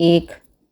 1